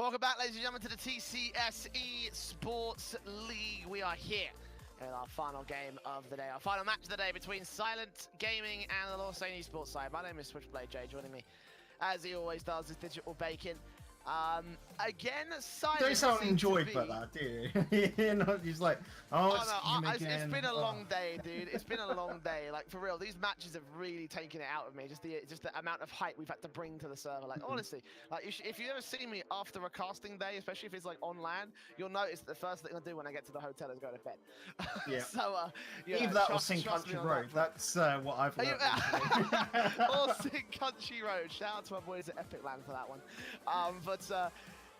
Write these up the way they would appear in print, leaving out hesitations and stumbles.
Welcome back, ladies and gentlemen, to the TCS eSports League. We are here in our final game of the day, our final match of the day between Silent Gaming and the Lausanne Esports side. My name is Switchblade J. Joining me, as he always does, is Digital Bacon. Again, Silent. Don't sound enjoyed by that, do you? You're not just like, it's been a long day, dude. It's been a long day. Like, for real, these matches have really taken it out of me. Just the amount of hype we've had to bring to the server. Like, honestly, like if you ever see me after a casting day, especially if it's like online, you'll notice that the first thing I do when I get to the hotel is go to bed. Yeah. So, either that or Sing Country Road. That's what I've learned. Or Sing Country Road. Shout out to my boys at Epic Land for that one.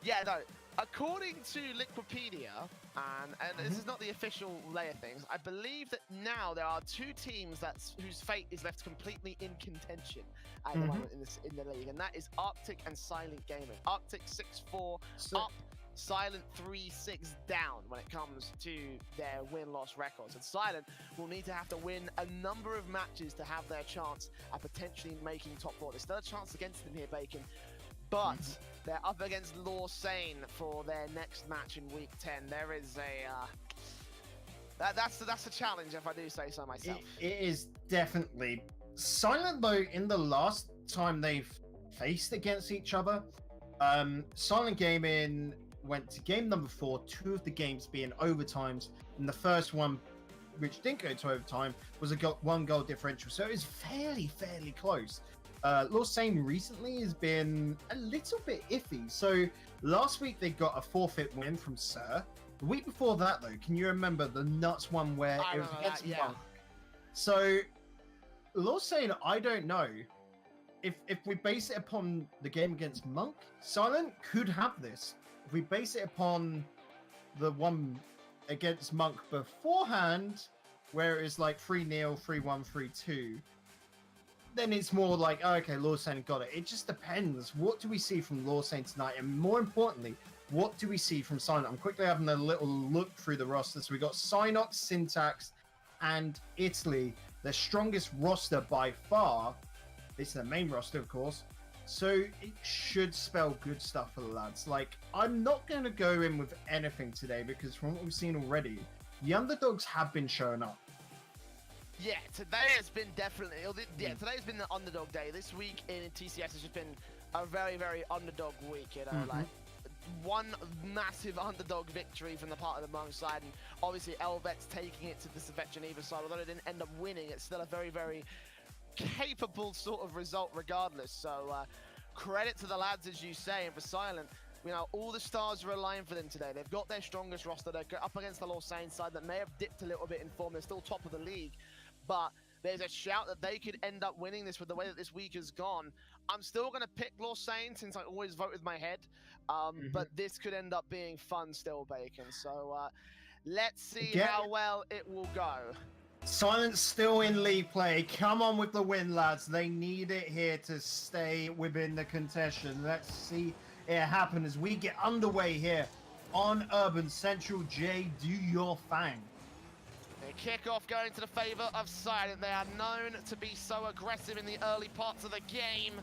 Yeah, no. According to Liquipedia, and this is not the official layer things, I believe that now there are two teams whose fate is left completely in contention at the moment in the league, and that is Arctic and Silent Gaming. Arctic 6-4 up, Silent 3-6 down when it comes to their win-loss records. And Silent will need to have to win a number of matches to have their chance at potentially making top 4. There's still a chance against them here, Bacon. But they're up against Lausanne for their next match in week 10. There is a that's a challenge, if I do say so myself. It is definitely. Silent, though, in the last time they've faced against each other, Silent Gaming went to game number 4, 2 of the games being overtimes, and the first one, which didn't go to overtime, was a 1-goal differential. So it was fairly close. Lausanne recently has been a little bit iffy. So last week they got a forfeit win from Sir. The week before that, though, can you remember the nuts one where it was against Monk? So Lausanne, I don't know. If we base it upon the game against Monk, Silent could have this. If we base it upon the one against Monk beforehand, where it was like 3-0, 3-1, 3-2, then it's more like, oh, okay, Lausanne got it. It just depends. What do we see from Lausanne tonight? And more importantly, what do we see from Silent? I'm quickly having a little look through the roster. So we got Synox, Syntax, and Italy. Their strongest roster by far. It's the main roster, of course. So it should spell good stuff for the lads. Like, I'm not going to go in with anything today because from what we've seen already, the underdogs have been showing up. Yeah, today has been definitely. Today's been the underdog day. This week in TCS has just been a very underdog week. You know, like one massive underdog victory from the part of the Monk side, and obviously Elvet's taking it to the Svet Geneva side. Although they didn't end up winning, it's still a very capable sort of result regardless. So credit to the lads, as you say, and for Silent. You know, all the stars are aligned for them today. They've got their strongest roster. They're up against the Lausanne side that may have dipped a little bit in form. They're still top of the league. But there's a shout that they could end up winning this with the way that this week has gone. I'm still going to pick Lausanne since I always vote with my head. But this could end up being fun still, Bacon. So let's see how well it will go. Silent's still in league play. Come on with the win, lads. They need it here to stay within the contention. Let's see it happen as we get underway here on Urban Central. J, do your thing. The kickoff going to the favour of Silent. They are known to be so aggressive in the early parts of the game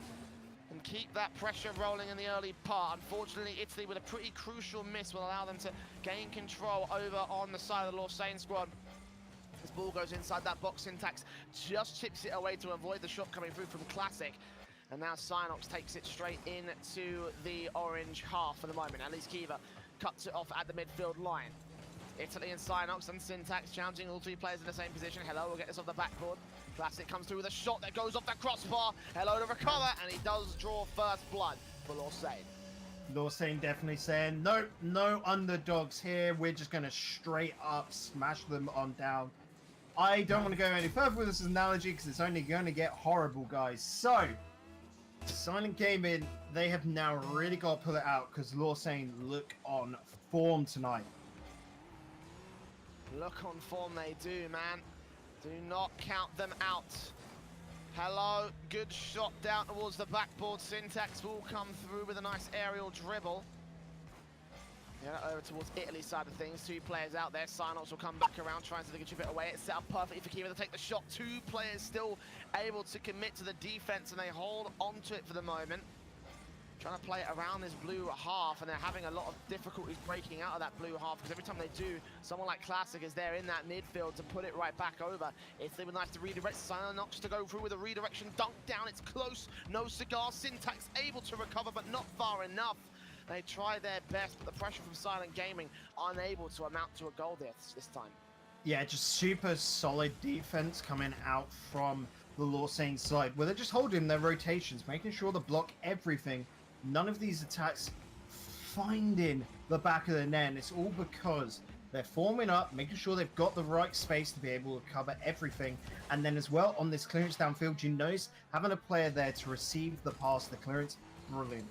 and keep that pressure rolling in the early part. Unfortunately, Italy with a pretty crucial miss will allow them to gain control over on the side of the Lausanne squad. This ball goes inside that box. Syntax just chips it away to avoid the shot coming through from Classic. And now Synox takes it straight into the orange half for the moment. At least Kiva cuts it off at the midfield line. Italy and Synox and Syntax challenging all 3 players in the same position. Hello, we'll get this off the backboard. Classic comes through with a shot that goes off the crossbar. Hello to recover, and he does draw first blood for Lausanne. Lausanne definitely saying, nope, no underdogs here. We're just going to straight up smash them on down. I don't want to go any further with this analogy because it's only going to get horrible, guys. So, Silent Gaming, they have now really got to pull it out because Lausanne look on form tonight. Look on form they do, man. Do not count them out. Hello, good shot down towards the backboard. Syntax will come through with a nice aerial dribble. Yeah, over towards Italy's side of things. 2 players out there. Synox will come back around, trying to chip it away. It's set up perfectly for Kiva to take the shot. 2 players still able to commit to the defense, and they hold onto it for the moment. trying to play it around this blue half, and they're having a lot of difficulties breaking out of that blue half, because every time they do, someone like Classic is there in that midfield to put it right back over. Italy would nice to redirect. SILENTGAMING to go through with a redirection, dunk down, it's close, no cigar. Syntax able to recover, but not far enough. They try their best, but the pressure from SILENTGAMING unable to amount to a goal this time. Yeah, just super solid defense coming out from the Lausanne side, where they're just holding their rotations, making sure to block everything. None of these attacks finding the back of the net, and it's all because they're forming up, making sure they've got the right space to be able to cover everything. And then as well, on this clearance downfield, you notice having a player there to receive the pass, the clearance, brilliant.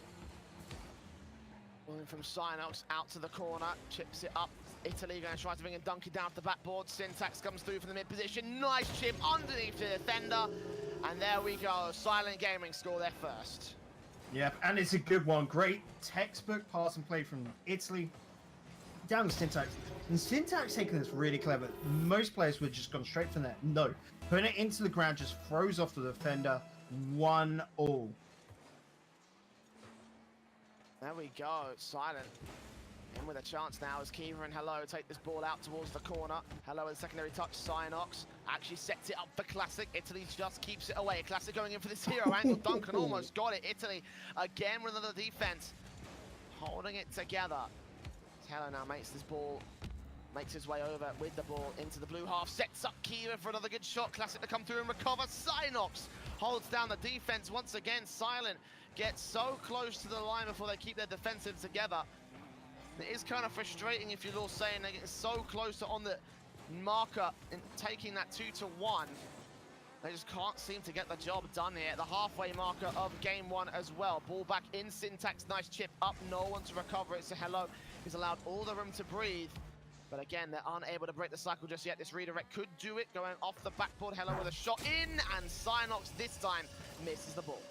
Moving from SILENTGAMING out to the corner, chips it up. Italy going to try to bring a donkey down to the backboard. Syntax comes through from the mid position. Nice chip underneath the defender. And there we go. SILENTGAMING score their first. Yep, and it's a good one. Great textbook pass and play from Italy down to Syntax. And Syntax taking this really clever. Most players would have just gone straight from there. No. Putting it into the ground just throws off the defender. 1-all. There we go. Silent in with a chance now as Kiva and Hello take this ball out towards the corner. Hello with a secondary touch. SILENTGAMING actually sets it up for Classic. Italy just keeps it away. Classic going in for this hero angle dunk and almost got it. Italy again with another defense, holding it together. Hello now makes this ball, makes his way over with the ball into the blue half. Sets up Kiva for another good shot. Classic to come through and recover. SILENTGAMING holds down the defense once again. Silent gets so close to the line before they keep their defensive together. It is kind of frustrating if you're Lausanne. They get so close to on the marker and taking that 2-1. They just can't seem to get the job done here. The halfway marker of game one as well. Ball back in Syntax, nice chip up, no one to recover it. So Hello is allowed all the room to breathe. But again, they're unable to break the cycle just yet. This redirect could do it, going off the backboard. Hello with a shot in, and SILENTGAMING this time misses the ball.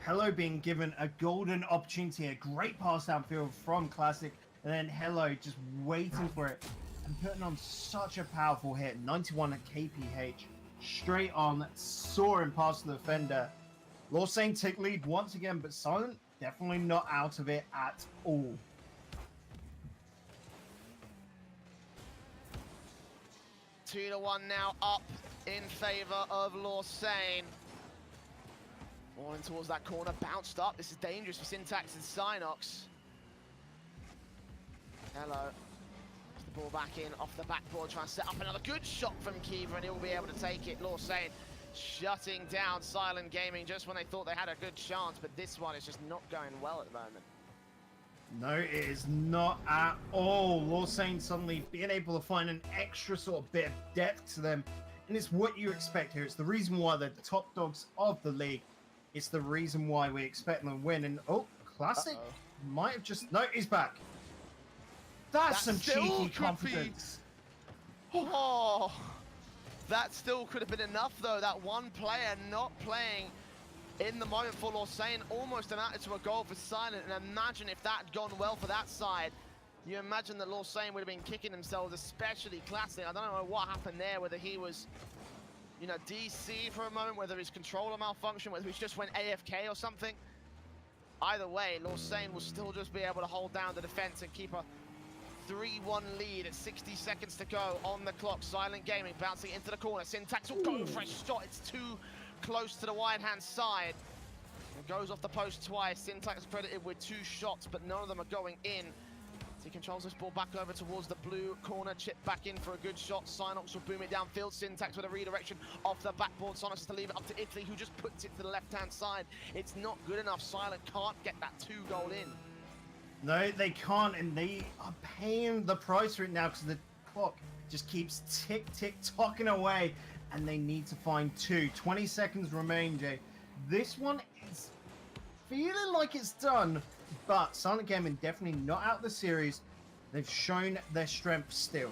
Hello being given a golden opportunity, a great pass downfield from Classic, and then Hello just waiting for it and putting on such a powerful hit. 91 at KPH, straight on, soaring past the defender. Lausanne take lead once again, but Silent definitely not out of it at all. Two to one now up in favor of Lausanne. Rolling towards that corner, bounced up. This is dangerous for Syntax and SILENTGAMING. Hello. The ball back in off the backboard, trying to set up another good shot from Kiva, and he'll be able to take it. Lausanne shutting down SILENTGAMING just when they thought they had a good chance, but this one is just not going well at the moment. No, it is not at all. Lausanne suddenly being able to find an extra sort of bit of depth to them, and it's what you expect here. It's the reason why they're the top dogs of the league. It's the reason why we expect them to win. And oh, Classic might have just... No, he's back. That's some cheeky confidence. Oh, that still could have been enough, though. That one player not playing in the moment for Lausanne almost amounted to a goal for Silent. And imagine if that had gone well for that side. You imagine that Lausanne would have been kicking themselves, especially Classic. I don't know what happened there, whether he was, you know, DC for a moment, whether his controller malfunctioned, whether he just went AFK or something. Either way, Lausanne will still just be able to hold down the defense and keep a 3-1 lead at 60 seconds to go on the clock. SILENTGAMING bouncing into the corner. Syntax will go for a shot. It's too close to the wide-hand side. It goes off the post twice. Syntax credited with 2 shots, but none of them are going in. He controls this ball back over towards the blue corner. Chip back in for a good shot. SILENTGAMING will boom it downfield. Syntax with a redirection off the backboard. SILENTGAMING to leave it up to Italy, who just puts it to the left-hand side. It's not good enough. Silent can't get that 2-goal in. No, they can't, and they are paying the price for it now because the clock just keeps tick-tocking away, and they need to find 2. 20 seconds remain, Jay. This one is feeling like it's done, but SILENTGAMING definitely not out of the series. They've shown their strength still.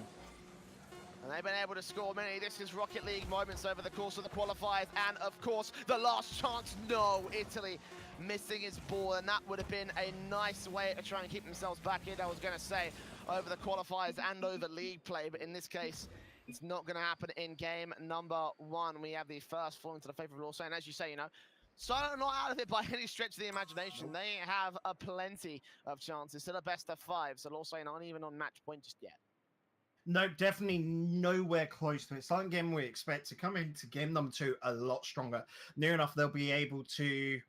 And they've been able to score many. This is Rocket League moments over the course of the qualifiers. And of course, the last chance. No, Italy missing his ball. And that would have been a nice way to try and keep themselves back in, I was going to say, over the qualifiers and over league play. But in this case, it's not going to happen in game number 1. We have the first falling to the favor of Lausanne. As you say, you know, Silent are not out of it by any stretch of the imagination. They have a plenty of chances. Still a best of 5, so Lausanne aren't even on match point just yet. No, definitely nowhere close to it. Silent Game we expect to come into game number 2 a lot stronger. Near enough, they'll be able to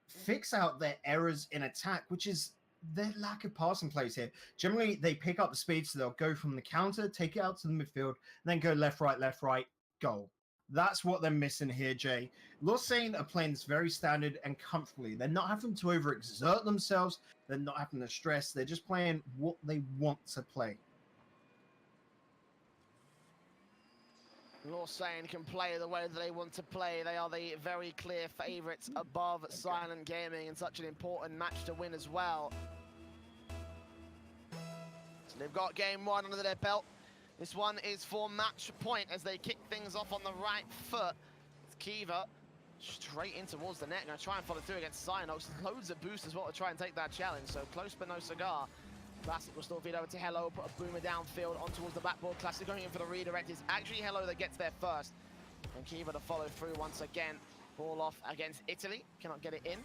fix out their errors in attack, which is their lack of passing plays here. Generally, they pick up the speed, so they'll go from the counter, take it out to the midfield, then go left, right, goal. That's what they're missing here, Jay. Lausanne are playing this very standard and comfortably. They're not having to overexert themselves. They're not having to stress. They're just playing what they want to play. Lausanne can play the way that they want to play. They are the very clear favourites above Silent Gaming in such an important match to win as well. So they've got game 1 under their belt. This one is for match point as they kick things off on the right foot. It's Kiva straight in towards the net. Going to try and follow through against Cynox. Loads of boosts as well to try and take that challenge. So close but no cigar. Classic will still feed over to Hello, put a boomer downfield on towards the backboard. Classic going in for the redirect. It's actually Hello that gets there first. And Kiva to follow through once again. Ball off against Italy. Cannot get it in.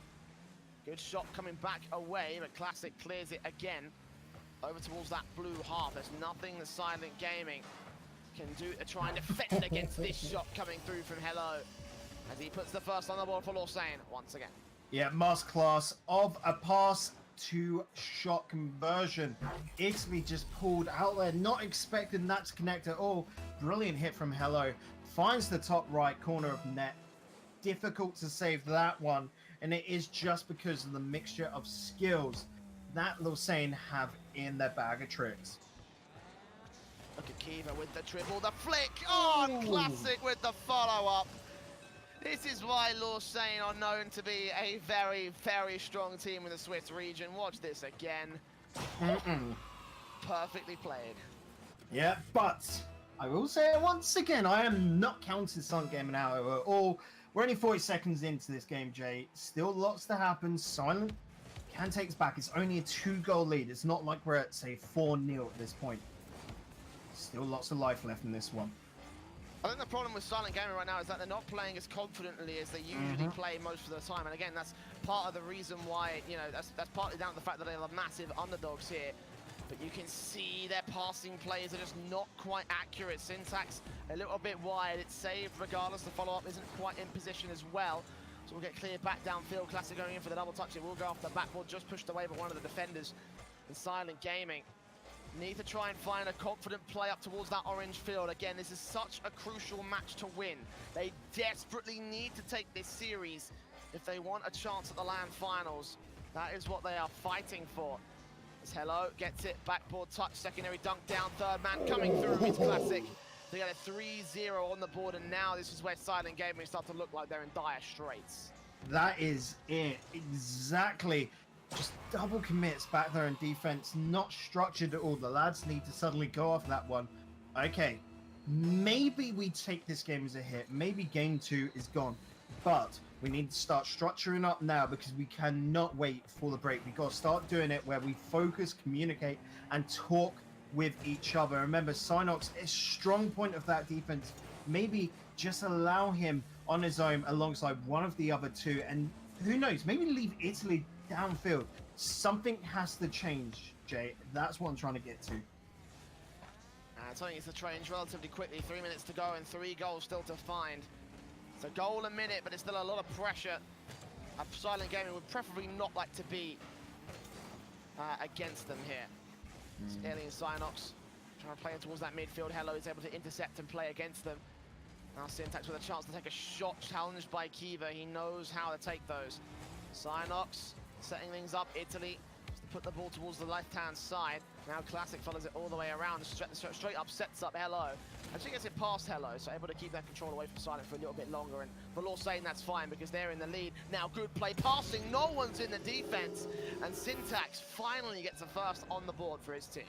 Good shot coming back away, but Classic clears it again. Over towards that blue half. There's nothing that Silent Gaming can do to try and defend against this shot coming through from Hello. As he puts the first on the board for Lausanne once again. Yeah, masterclass of a pass to shot conversion. Italy just pulled out there, not expecting that to connect at all. Brilliant hit from Hello. Finds the top right corner of net. Difficult to save that one, and it is just because of the mixture of skills that Lausanne have in their bag of tricks. Look at Kiva with the dribble, the flick. Oh, and Classic with the follow-up. This is why Lausanne are known to be a very, very strong team in the Swiss region. Watch this again. Perfectly played. Yeah, but I will say it once again, I am not counting Silent Gaming out at all. We're only 40 seconds into this game, Jay. Still lots to happen. Silent can take us back. It's only a 2-goal lead. It's not like we're at, say, 4-0 at this point. Still lots of life left in this one. I think the problem with Silent Gaming right now is that they're not playing as confidently as they usually play most of the time. And again, that's part of the reason why, you know, that's partly down to the fact that they are massive underdogs here. But you can see their passing plays are just not quite accurate. Syntax a little bit wide. It's saved regardless. The follow-up isn't quite in position as well. So we'll get cleared back downfield. Classic going in for the double touch. It will go off the backboard, just pushed away by one of the defenders. And Silent Gaming need to try and find a confident play up towards that orange field. Again, this is such a crucial match to win. They desperately need to take this series if they want a chance at the LAN finals. That is what they are fighting for. As Hello gets it, backboard touch, secondary dunk down, third man coming through. It's Classic. They got a 3-0 on the board, and now this is where Silent Gaming start to look like they're in dire straits. That is it. Exactly. Just double commits back there in defense, not structured at all. The lads need to suddenly go off that one. Okay, maybe we take this game as a hit. Maybe game 2 is gone. But we need to start structuring up now because we cannot wait for the break. We've got to start doing it where we focus, communicate, and talk with each other. Remember, Cynox is a strong point of that defense. Maybe just allow him on his own alongside one of the other two. And who knows, maybe leave Italy downfield. Something has to change, Jay. That's what I'm trying to get to. I think it's to change relatively quickly. 3 minutes to go and 3 goals still to find. It's a goal a minute, but it's still a lot of pressure. Silent Gaming would preferably not like to be against them here. It's Alien Cynox trying to play it towards that midfield. Hello is able to intercept and play against them. Now Syntax with a chance to take a shot, challenged by Kiva. He knows how to take those. Cynox setting things up. Italy just to put the ball towards the left-hand side. Now Classic follows it all the way around. Straight up sets up Hello. Actually gets it past Hello, so able to keep that control away from Silent for a little bit longer. And for Lausanne, that's fine because they're in the lead. Now good play passing. No one's in the defense. And Syntax finally gets a first on the board for his team.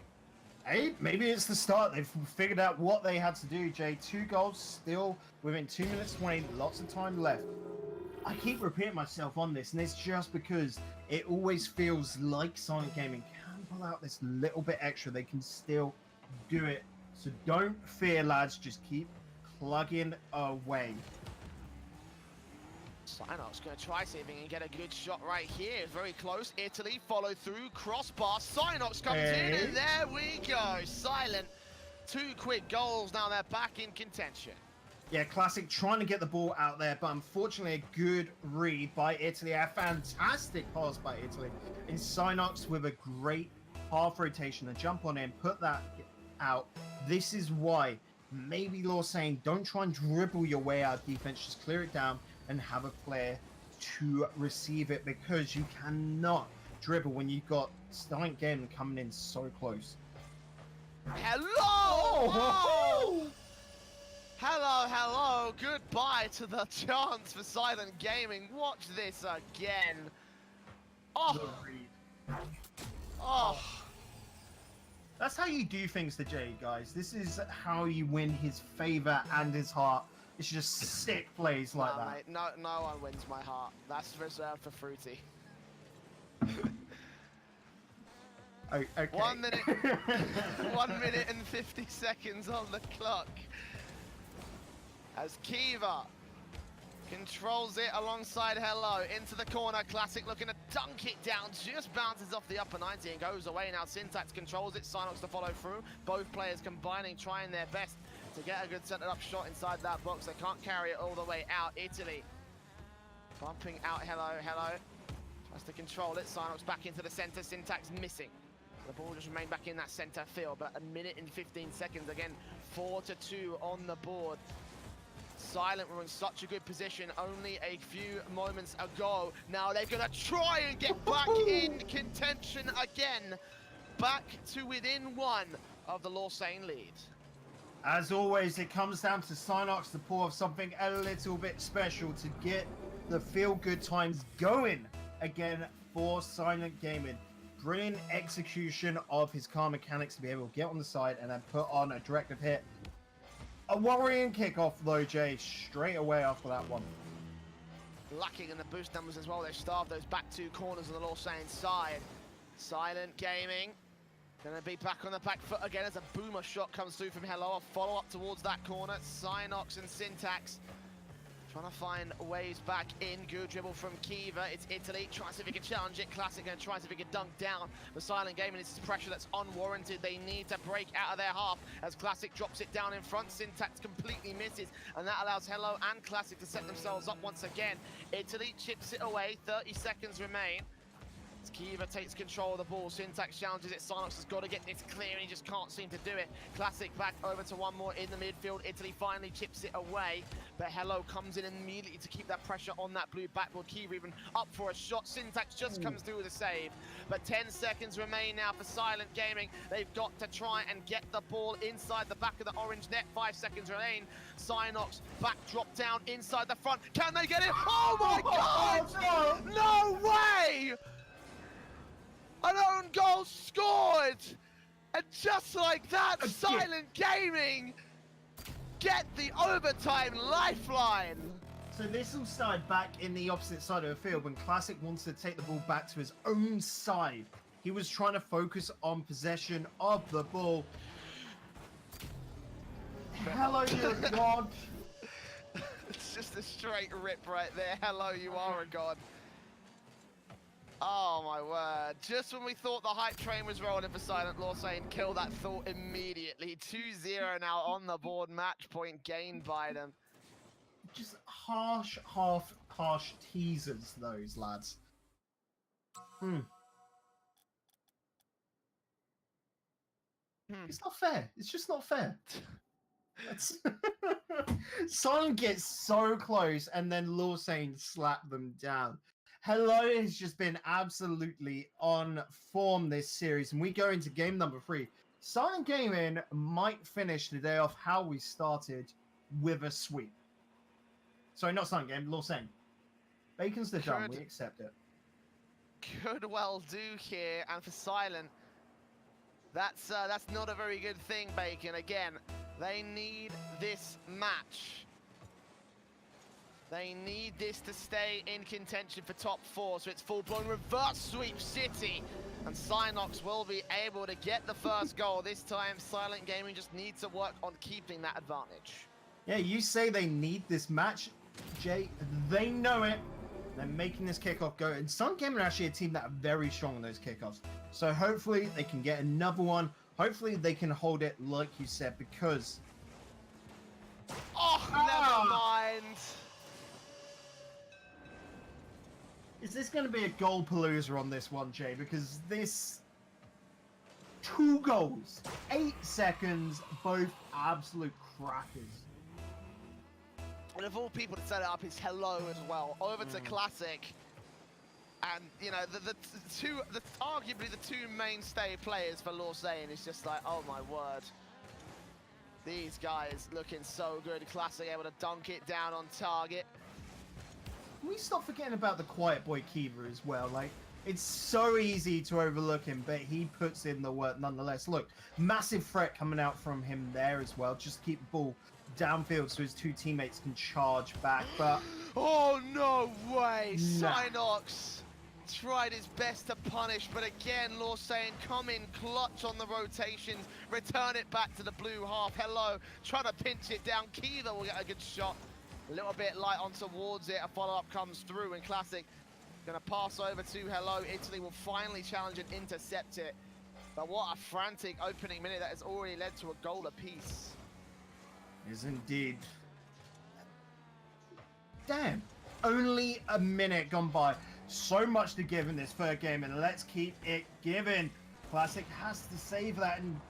Hey, maybe it's the start. They've figured out what they had to do, Jay. 2 goals still within 2 minutes 20. Lots of time left. I keep repeating myself on this, and it's just because it always feels like Silent Gaming can pull out this little bit extra. They can still do it. So don't fear, lads. Just keep plugging away. Sinox going to try see if he can get a good shot right here. Very close. Italy follow through. Crossbar. Sinox comes in, and there we go. Silent. 2 quick goals. Now they're back in contention. Yeah, Classic trying to get the ball out there, but unfortunately a good read by Italy. A fantastic pass by Italy. And Sinox with a great half rotation to jump on in, put that out. This is why maybe Lausanne, don't try and dribble your way out of defense. Just clear it down and have a player to receive it, because you cannot dribble when you've got Silent Gaming coming in so close. Hello! Oh! Hello, hello. Goodbye to the chance for Silent Gaming. Watch this again. Oh. Oh. That's how you do things to Jay, guys. This is how you win his favor and his heart. It's just sick plays like that. Mate, no one wins my heart. That's reserved for Fruity. Oh, okay. 1 minute, 1 minute and 50 seconds on the clock. As Kiva controls it alongside Hello into the corner. Classic looking to dunk it down, just bounces off the upper 90 and goes away. Now Syntax controls it, Sinox to follow through. Both players combining, trying their best to get a good centered up shot inside that box. They can't carry it all the way out. Italy bumping out Hello, tries to control it. Sinox back into the center, Syntax missing. The ball just remained back in that center field, but 1 minute and 15 seconds again, 4-2 on the board. Silent were in such a good position only a few moments ago. Now they're gonna try and get back in contention again. Back to within 1 of the Lausanne lead. As always, it comes down to Sinox to pull off something a little bit special to get the feel-good times going again for Silent Gaming. Brilliant execution of his car mechanics to be able to get on the side and then put on a directive hit. A worrying kickoff though, Jay, straight away after that one. Lacking in the boost numbers as well. They starved those back 2 corners on the Lausanne side. Silent Gaming gonna be back on the back foot again as a boomer shot comes through from Hello. A follow up towards that corner. Sinox and Syntax trying to find ways back in. Good dribble from Kiva. It's Italy. Try to see if he can challenge it. Classic going to try to see if he can dunk down. But Silent Gaming, this is pressure that's unwarranted. They need to break out of their half as Classic drops it down in front. Syntax completely misses. And that allows Hello and Classic to set themselves up once again. Italy chips it away. 30 seconds remain. As Kiva takes control of the ball, Syntax challenges it. Sinox has got to get this clear and he just can't seem to do it. Classic back over to 1 more in the midfield. Italy finally chips it away, but Hello comes in immediately to keep that pressure on that blue backboard. Kiva even up for a shot. Syntax just comes through with a save, but 10 seconds remain now for Silent Gaming. They've got to try and get the ball inside the back of the orange net. 5 seconds remain. Sinox back drop down inside the front. Can they get it? Oh my God! No way! An own goal scored! And just like that, Silent Gaming get the overtime lifeline! So this all started back in the opposite side of the field when Classic wanted to take the ball back to his own side. He was trying to focus on possession of the ball. Hello, you're a god. It's just a straight rip right there. Hello, you are a god. Oh my word. Just when we thought the hype train was rolling for Silent, Lausanne kill that thought immediately. 2-0 now on the board. Match point gained by them. Just harsh teasers, those lads. It's not fair. It's just not fair. Silent gets so close and then Lausanne slap them down. Hello has just been absolutely on form this series, and we go into game number 3. Silent Gaming might finish the day off how we started, with a sweep. Sorry, not Silent Gaming, Lausanne. Bacon's the done, we accept it. Could well do here, and for Silent, that's not a very good thing, Bacon. Again, they need this match. They need this to stay in contention for top 4, so it's full-blown reverse sweep City. And Sinox will be able to get the first goal. This time, Silent Gaming just needs to work on keeping that advantage. Yeah, you say they need this match. Jay, they know it. They're making this kickoff go. And Silent Gaming are actually a team that are very strong in those kickoffs. So hopefully they can get another one. Hopefully they can hold it like you said, because... Oh, never mind. Is this going to be a goal palooza on this one, Jay? Because this... 2 goals, 8 seconds, both absolute crackers. And of all people to set it up is Hello as well. Over to Classic. And, you know, arguably the two mainstay players for Lausanne is just like, oh my word. These guys looking so good. Classic able to dunk it down on target. Can we stop forgetting about the quiet boy Kiva as well? Like, it's so easy to overlook him, but he puts in the work nonetheless. Look, massive threat coming out from him there as well. Just keep the ball downfield so his two teammates can charge back, but... Oh, no way! Nah. Synox tried his best to punish, but again, Lausanne come in clutch on the rotations, return it back to the blue half. Hello, trying to pinch it down. Kiva will get a good shot. A little bit light on towards it. A follow-up comes through, and Classic gonna pass over to Hello. Italy will finally challenge and intercept it. But what a frantic opening minute that has already led to a goal apiece. Is indeed. Damn. Only a minute gone by. So much to give in this third game, and let's keep it giving. Classic has to save that, and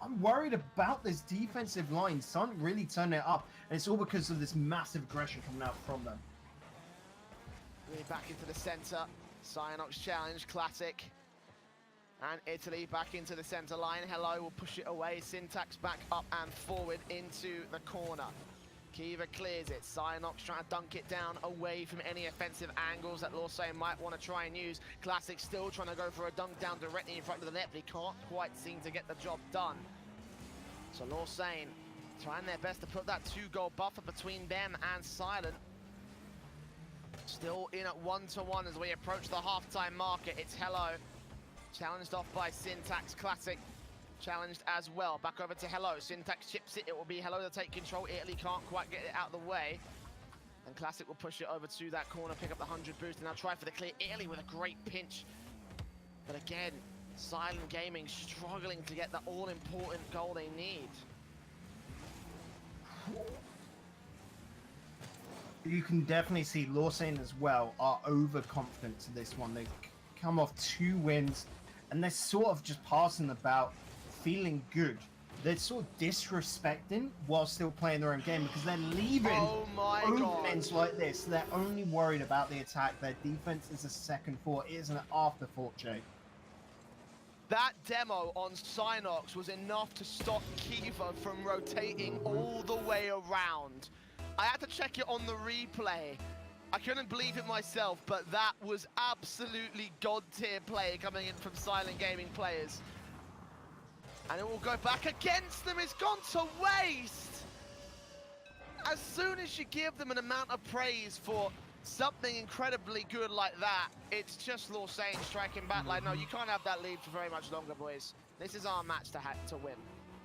I'm worried about this defensive line. Sun really turned it up, and it's all because of this massive aggression coming out from them. Really back into the center. Synox challenge, Classic. And Italy back into the center line. Hello will push it away. Syntax back up and forward into the corner. Kiva clears it. Synox trying to dunk it down away from any offensive angles that Lausanne might want to try and use. Classic still trying to go for a dunk down directly in front of the net, but he can't quite seem to get the job done. So Lausanne trying their best to put that 2-goal buffer between them and Silent. Still in at 1-1 as we approach the halftime marker. It's Hello. Challenged off by Syntax. Classic challenged as well. Back over to Hello. Syntax chips it. It will be Hello to take control. Italy can't quite get it out of the way. And Classic will push it over to that corner, pick up the 100 boost, and now try for the clear. Italy with a great pinch. But again, Silent Gaming struggling to get the all-important goal they need. You can definitely see Lausanne as well are overconfident to this one. They've come off 2 wins, and they're sort of just passing about, feeling good. They're sort of disrespecting while still playing their own game, because they're leaving openings like this. They're only worried about the attack. Their defense is a second thought. It is an afterthought, Jay. That demo on Synox was enough to stop Kiva from rotating all the way around. I had to check it on the replay. I couldn't believe it myself, but that was absolutely god-tier play coming in from Silent Gaming players. And it will go back against them. It's gone to waste. As soon as you give them an amount of praise for something incredibly good like that, it's just Lausanne striking back like, no, you can't have that lead for very much longer, boys. This is our match to win.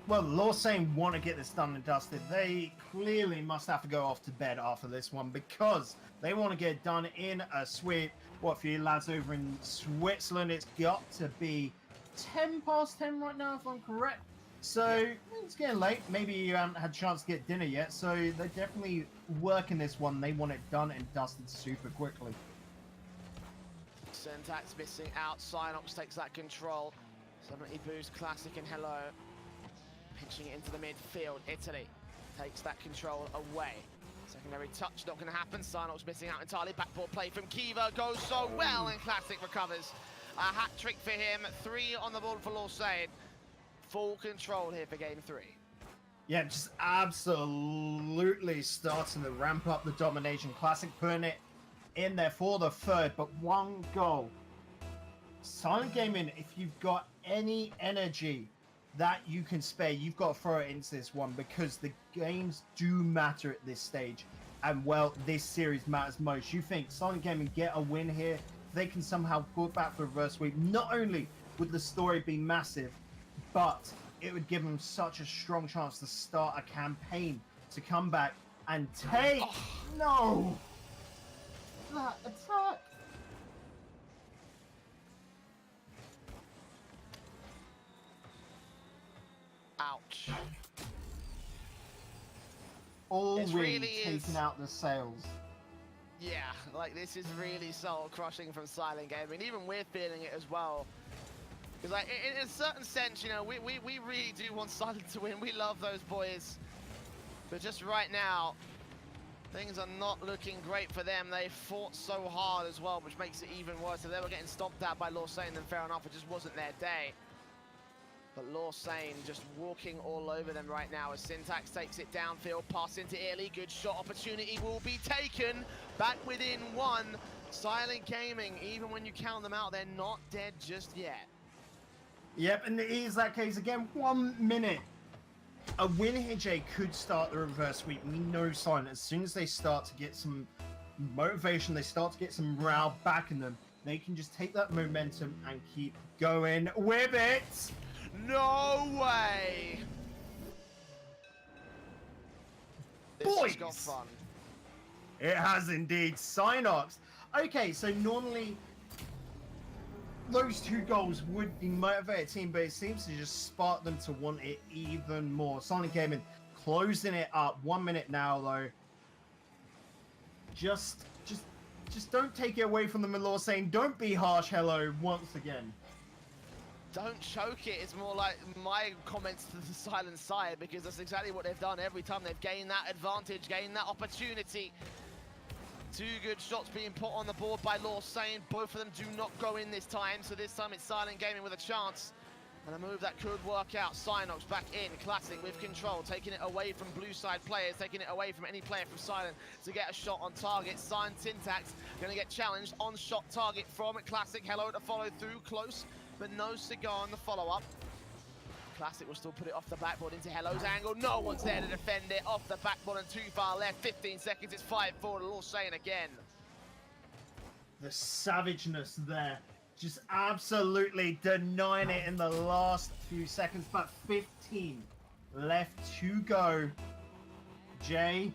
Well, Lausanne want to get this done and dusted. They clearly must have to go off to bed after this one, because they want to get it done in a sweep. What for you lads over in Switzerland? It's got to be 10 past 10 right now, if I'm correct. So it's getting late. Maybe you haven't had a chance to get dinner yet. So they're definitely working this one. They want it done and dusted super quickly. Syntax missing out. Synox takes that control. 70 boost, Classic and Hello. Pinching it into the midfield. Italy takes that control away. Secondary touch not going to happen. Synox missing out entirely. Backboard play from Kiva goes so well, and Classic recovers. A hat trick for him. 3 on the board for Lausanne. Full control here for game 3. Yeah, just absolutely starting to ramp up the domination. Classic putting it in there for the third, but 1 goal. Silent Gaming, if you've got any energy that you can spare, you've got to throw it into this one, because the games do matter at this stage. And, well, this series matters most. You think Silent Gaming get a win here? If they can somehow go back for a reverse sweep, not only would the story be massive, but it would give them such a strong chance to start a campaign to come back and take. No! That attack! Ouch. Already really taking out the sails. Yeah, like this is really soul crushing from Silent Gaming. Even we're feeling it as well. Because like in a certain sense, you know, we really do want Silent to win. We love those boys. But just right now, things are not looking great for them. They fought so hard as well, which makes it even worse. If they were getting stomped out by Lausanne, then fair enough, it just wasn't their day. But Lausanne just walking all over them right now as Syntax takes it downfield, pass into Italy. Good shot opportunity will be taken. Back within one. Silent Gaming, even when you count them out, they're not dead just yet. Yep, and it is that case again. 1 minute. A win here, Jay, could start the reverse sweep. We know Silent, as soon as they start to get some motivation, they start to get some morale back in them, they can just take that momentum and keep going with it. No way! This Boys! has got fun. It has indeed. Synox. Okay, so normally those 2 goals would demotivate a team, but it seems to just spark them to want it even more. Silent Gaming closing it up. 1 minute now, though. Just don't take it away from them, Law saying, don't be harsh, hello, once again. Don't choke it. It's more like my comments to the Silent side, because that's exactly what they've done every time they've gained that advantage, gained that opportunity. 2 good shots being put on the board by Lausanne. Both of them do not go in this time, so this time it's Silent Gaming with a chance. And a move that could work out. Synox back in, Classic with control, taking it away from blue side players, taking it away from any player from Silent to get a shot on target. Syntax going to get challenged on shot target from Classic. Hello to follow through, close, but no cigar on the follow-up. Classic will still put it off the backboard into Hello's angle. No one's there to defend it. Off the backboard and too far left. 15 seconds, it's 5-4 to Lausanne again. The savageness there. Just absolutely denying it in the last few seconds, but 15 left to go. Jay,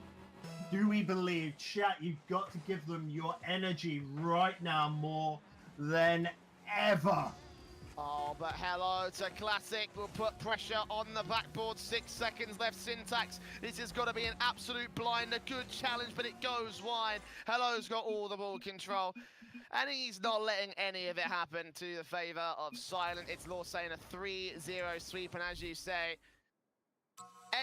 do we believe? Chat, you've got to give them your energy right now more than ever. Oh, but Hello to Classic will put pressure on the backboard. 6 seconds left. Syntax, this has got to be an absolute blind. A good challenge, but it goes wide. Hello's got all the ball control, and he's not letting any of it happen to the favor of Silent. It's Lausanne, a 3-0 sweep, and as you say,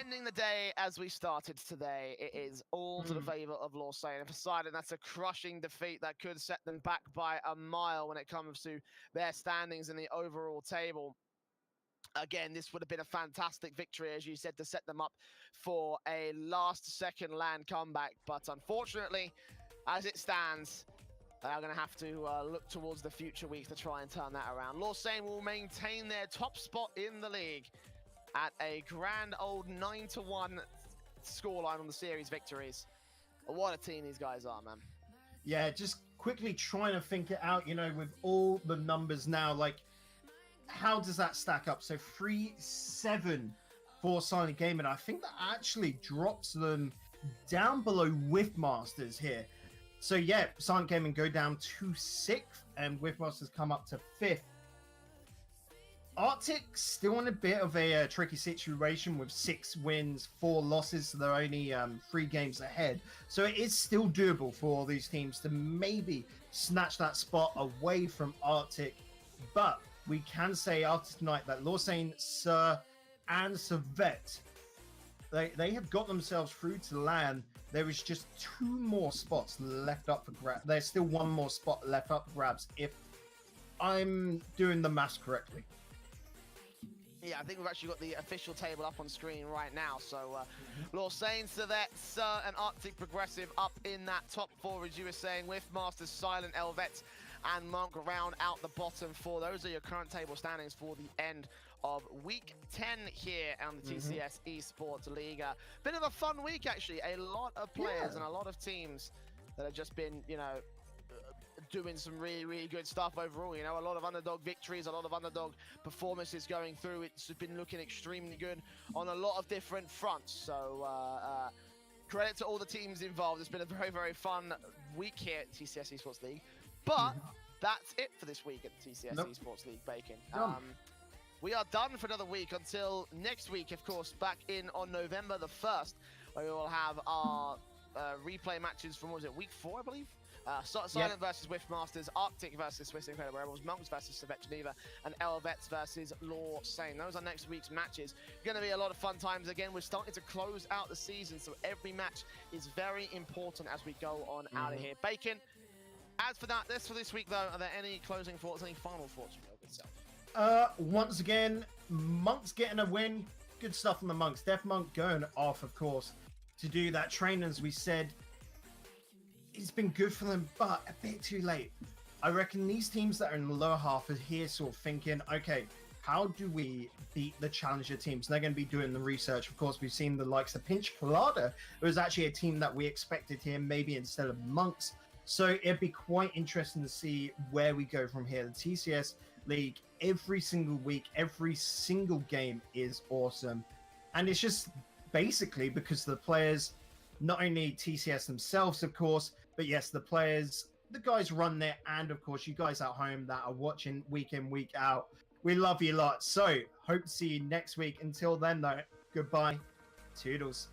ending the day as we started today, it is all to the favor of Lausanne. And for Silent, that's a crushing defeat that could set them back by a mile when it comes to their standings in the overall table. Again, this would have been a fantastic victory, as you said, to set them up for a last-second land comeback. But unfortunately, as it stands, they're going to have to look towards the future weeks to try and turn that around. Lausanne will maintain their top spot in the league at a grand old 9-1 scoreline on the series victories. What a team these guys are, man. Yeah, just quickly trying to think it out, you know, with all the numbers now, like, how does that stack up? So 3-7 for Silent Gaming. I think that actually drops them down below Whiffmasters here. So yeah, Silent Gaming go down to 6th, and Whiffmasters come up to 5th. Arctic still in a bit of a tricky situation with 6 wins, 4 losses, so they're only 3 games ahead. So it is still doable for these teams to maybe snatch that spot away from Arctic. But we can say after tonight that Lausanne, Sir, and Servette, they have got themselves through to land. There is just 2 more spots left up for grabs. There's still 1 more spot left up for grabs, if I'm doing the maths correctly. Yeah, I think we've actually got the official table up on screen right now. So Lausanne, Servette, Sir, and Arctic Progressive up in that top 4, as you were saying, with Masters, Silent, Helvet, and Monk round out the bottom 4. Those are your current table standings for the end of week 10 here on the TCS eSports Liga. Bit of a fun week, actually. A lot of players and a lot of teams that have just been, you know, doing some really, really good stuff overall. You know, a lot of underdog victories, a lot of underdog performances going through. It's been looking extremely good on a lot of different fronts. So credit to all the teams involved. It's been a very, very fun week here at TCS eSports League. But that's it for this week at the TCS eSports League, Bacon. We are done for another week until next week, of course, back in on November the 1st, where we will have our replay matches from, what was it, week 4, I believe? Silent versus Swift Masters, Arctic versus Swiss Incredible Rebels, Monks versus Civet Geneva, and Elvets versus Lausanne. Those are next week's matches. Going to be a lot of fun times. Again, we're starting to close out the season, so every match is very important as we go on out of here. Bacon, as for that's for this week, though. Are there any closing thoughts, any final thoughts from your good self? Once again, Monks getting a win. Good stuff from the Monks. Def Monk going off, of course, to do that training, as we said. It's been good for them, but a bit too late. I reckon these teams that are in the lower half are here sort of thinking, okay, how do we beat the challenger teams? And they're going to be doing the research. Of course, we've seen the likes of Pinch Colada. It was actually a team that we expected here, maybe instead of Monks. So it'd be quite interesting to see where we go from here. The TCS League, every single week, every single game is awesome. And it's just basically because the players, not only TCS themselves, of course, but yes, the players, the guys run there, and of course, you guys at home that are watching week in, week out. We love you a lot. So, hope to see you next week. Until then, though, goodbye. Toodles.